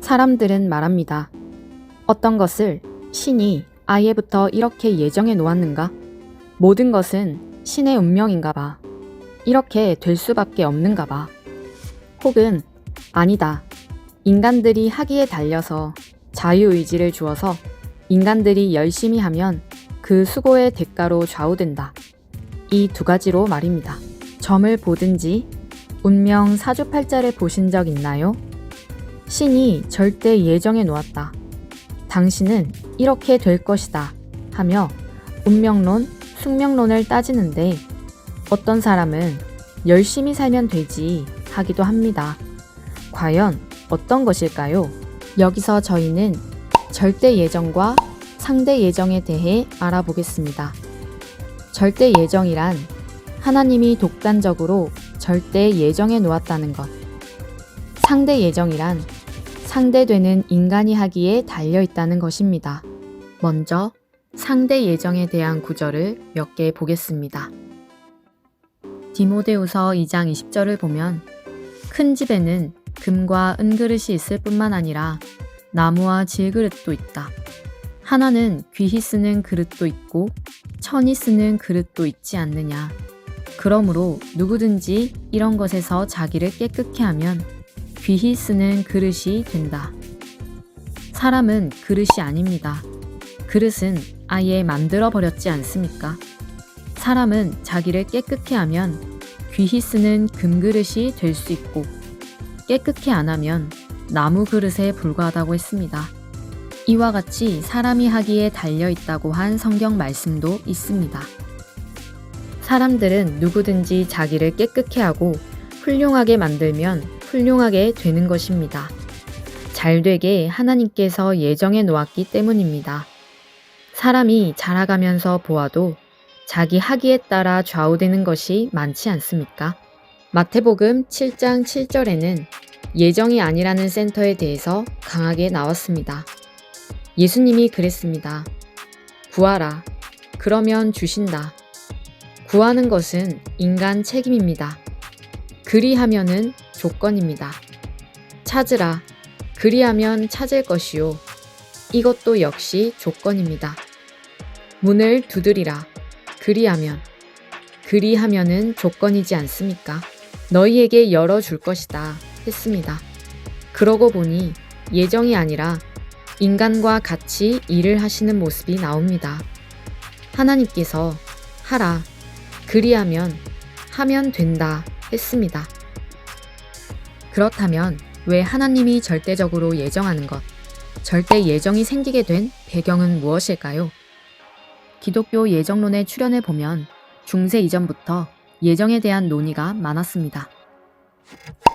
사람들은 말합니다. 어떤 것을 신이 아예부터 이렇게 예정해 놓았는가? 모든 것은 신의 운명인가 봐. 이렇게 될 수밖에 없는가 봐. 혹은 아니다. 인간들이 하기에 달려서 자유의지를 주어서 인간들이 열심히 하면 그 수고의 대가로 좌우된다. 이 두 가지로 말입니다. 점을 보든지 운명 사주팔자를 보신 적 있나요? 신이 절대 예정해 놓았다. 당신은 이렇게 될 것이다 하며 운명론, 숙명론을 따지는데 어떤 사람은 열심히 살면 되지 하기도 합니다. 과연 어떤 것일까요? 여기서 저희는 절대 예정과 상대 예정에 대해 알아보겠습니다. 절대 예정이란 하나님이 독단적으로 절대 예정해 놓았다는 것. 상대 예정이란 상대되는 인간이 하기에 달려 있다는 것입니다. 먼저 상대 예정에 대한 구절을 몇 개 보겠습니다. 디모데후서 2장 20절을 보면 큰 집에는 금과 은그릇이 있을 뿐만 아니라 나무와 질그릇도 있다. 하나는 귀히 쓰는 그릇도 있고 천이 쓰는 그릇도 있지 않느냐. 그러므로 누구든지 이런 것에서 자기를 깨끗게 하면 귀히 쓰는 그릇이 된다. 사람은 그릇이 아닙니다. 그릇은 아예 만들어 버렸지 않습니까? 사람은 자기를 깨끗게 하면 귀히 쓰는 금그릇이 될 수 있고 깨끗게 안 하면 나무 그릇에 불과하다고 했습니다. 이와 같이 사람이 하기에 달려 있다고 한 성경 말씀도 있습니다. 사람들은 누구든지 자기를 깨끗게 하고 훌륭하게 만들면 훌륭하게 되는 것입니다. 잘 되게 하나님께서 예정해 놓았기 때문입니다. 사람이 자라가면서 보아도 자기 하기에 따라 좌우되는 것이 많지 않습니까? 마태복음 7장 7절에는 예정이 아니라는 센터에 대해서 강하게 나왔습니다. 예수님이 그랬습니다. 구하라. 그러면 주신다. 구하는 것은 인간 책임입니다. 그리하면은 조건입니다. 찾으라. 그리하면 찾을 것이요. 이것도 역시 조건입니다. 문을 두드리라. 그리하면은 조건이지 않습니까? 너희에게 열어줄 것이다 했습니다. 그러고 보니 예정이 아니라 인간과 같이 일을 하시는 모습이 나옵니다. 하나님께서 하라, 그리하면 하면 된다 했습니다. 그렇다면 왜 하나님이 절대적으로 예정하는 것, 절대 예정이 생기게 된 배경은 무엇일까요? 기독교 예정론의 출현을 보면 중세 이전부터 예정에 대한 논의가 많았습니다.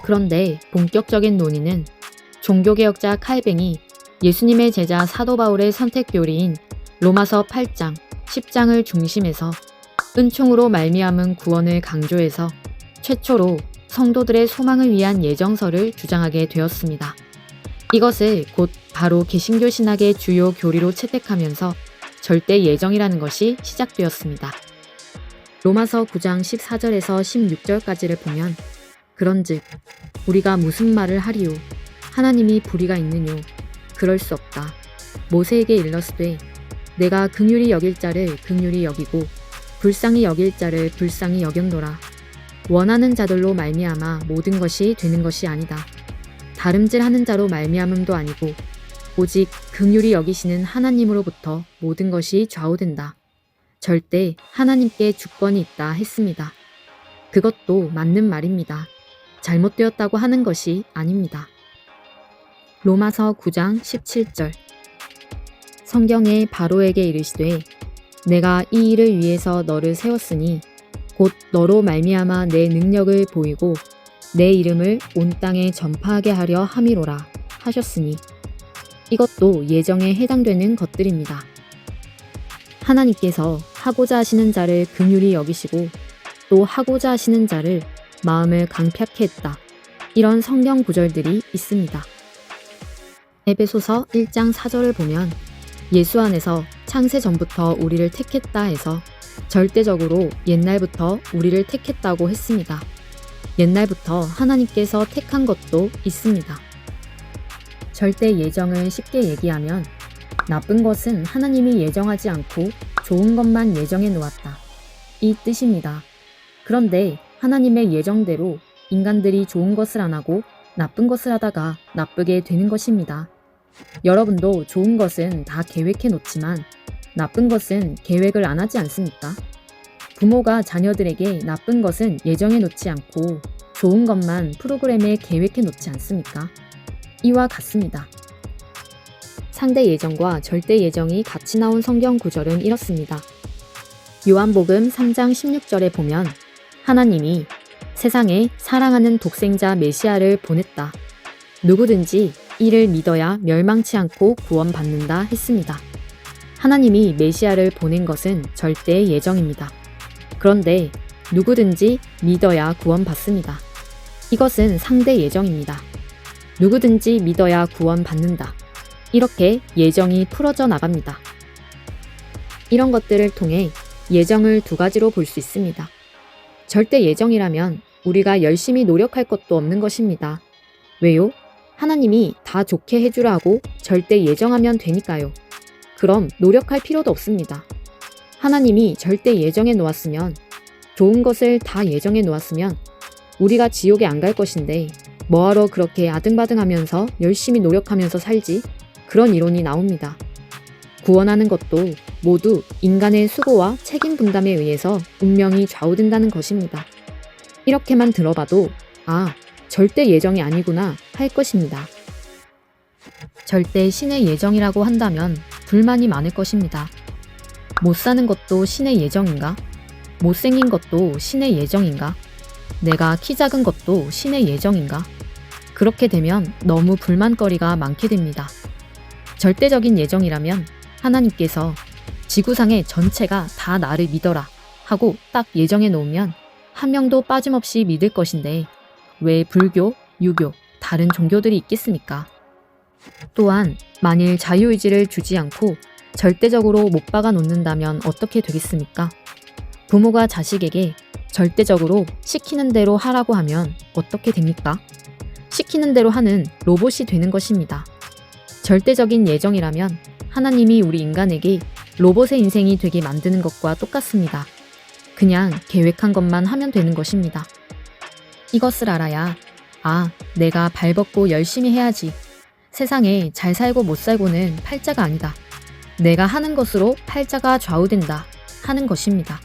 그런데 본격적인 논의는 종교개혁자 칼뱅이 예수님의 제자 사도 바울의 선택 교리인 로마서 8장, 10장을 중심해서 은총으로 말미암은 구원을 강조해서 최초로 성도들의 소망을 위한 예정서를 주장하게 되었습니다. 이것을 곧 바로 개신교 신학의 주요 교리로 채택하면서 절대 예정이라는 것이 시작되었습니다. 로마서 9장 14절에서 16절까지를 보면 그런즉 우리가 무슨 말을 하리요? 하나님이 불의가 있느뇨? 그럴 수 없다. 모세에게 일렀으되 내가 긍휼히 여길 자를 긍휼히 여기고 불쌍히 여길 자를 불쌍히 여겼노라. 원하는 자들로 말미암아 모든 것이 되는 것이 아니다. 다름질하는 자로 말미암음도 아니고 오직 긍휼히 여기시는 하나님으로부터 모든 것이 좌우된다. 절대 하나님께 주권이 있다 했습니다. 그것도 맞는 말입니다. 잘못되었다고 하는 것이 아닙니다. 로마서 9장 17절 성경에 바로에게 이르시되 내가 이 일을 위해서 너를 세웠으니 곧 너로 말미암아 내 능력을 보이고 내 이름을 온 땅에 전파하게 하려 함이로라 하셨으니 이것도 예정에 해당되는 것들입니다. 하나님께서 하고자 하시는 자를 긍휼히 여기시고 또 하고자 하시는 자를 마음을 강팍케 했다. 이런 성경 구절들이 있습니다. 에베소서 1장 4절을 보면 예수 안에서 창세 전부터 우리를 택했다 해서 절대적으로 옛날부터 우리를 택했다고 했습니다. 옛날부터 하나님께서 택한 것도 있습니다. 절대 예정을 쉽게 얘기하면 나쁜 것은 하나님이 예정하지 않고 좋은 것만 예정해 놓았다. 이 뜻입니다. 그런데 하나님의 예정대로 인간들이 좋은 것을 안 하고 나쁜 것을 하다가 나쁘게 되는 것입니다. 여러분도 좋은 것은 다 계획해 놓지만 나쁜 것은 계획을 안 하지 않습니까? 부모가 자녀들에게 나쁜 것은 예정해 놓지 않고 좋은 것만 프로그램에 계획해 놓지 않습니까? 이와 같습니다. 상대 예정과 절대 예정이 같이 나온 성경 구절은 이렇습니다. 요한복음 3장 16절에 보면 하나님이 세상에 사랑하는 독생자 메시아를 보냈다. 누구든지 이를 믿어야 멸망치 않고 구원받는다 했습니다. 하나님이 메시아를 보낸 것은 절대 예정입니다. 그런데 누구든지 믿어야 구원받습니다. 이것은 상대 예정입니다. 누구든지 믿어야 구원받는다. 이렇게 예정이 풀어져 나갑니다. 이런 것들을 통해 예정을 두 가지로 볼 수 있습니다. 절대 예정이라면 우리가 열심히 노력할 것도 없는 것입니다. 왜요? 하나님이 다 좋게 해주라고 절대 예정하면 되니까요. 그럼 노력할 필요도 없습니다. 하나님이 절대 예정해 놓았으면, 좋은 것을 다 예정해 놓았으면 우리가 지옥에 안 갈 것인데 뭐하러 그렇게 아등바등하면서 열심히 노력하면서 살지? 그런 이론이 나옵니다. 구원하는 것도 모두 인간의 수고와 책임 분담에 의해서 운명이 좌우된다는 것입니다. 이렇게만 들어봐도 절대 예정이 아니구나 할 것입니다. 절대 신의 예정이라고 한다면 불만이 많을 것입니다. 못 사는 것도 신의 예정인가? 못생긴 것도 신의 예정인가? 내가 키 작은 것도 신의 예정인가? 그렇게 되면 너무 불만거리가 많게 됩니다. 절대적인 예정이라면 하나님께서 지구상의 전체가 다 나를 믿어라 하고 딱 예정해 놓으면 한 명도 빠짐없이 믿을 것인데 왜 불교, 유교, 다른 종교들이 있겠습니까? 또한 만일 자유의지를 주지 않고 절대적으로 못 박아 놓는다면 어떻게 되겠습니까? 부모가 자식에게 절대적으로 시키는 대로 하라고 하면 어떻게 됩니까? 시키는 대로 하는 로봇이 되는 것입니다. 절대적인 예정이라면 하나님이 우리 인간에게 로봇의 인생이 되게 만드는 것과 똑같습니다. 그냥 계획한 것만 하면 되는 것입니다. 이것을 알아야 내가 발벗고 열심히 해야지. 세상에 잘 살고 못 살고는 팔자가 아니다. 내가 하는 것으로 팔자가 좌우된다 하는 것입니다.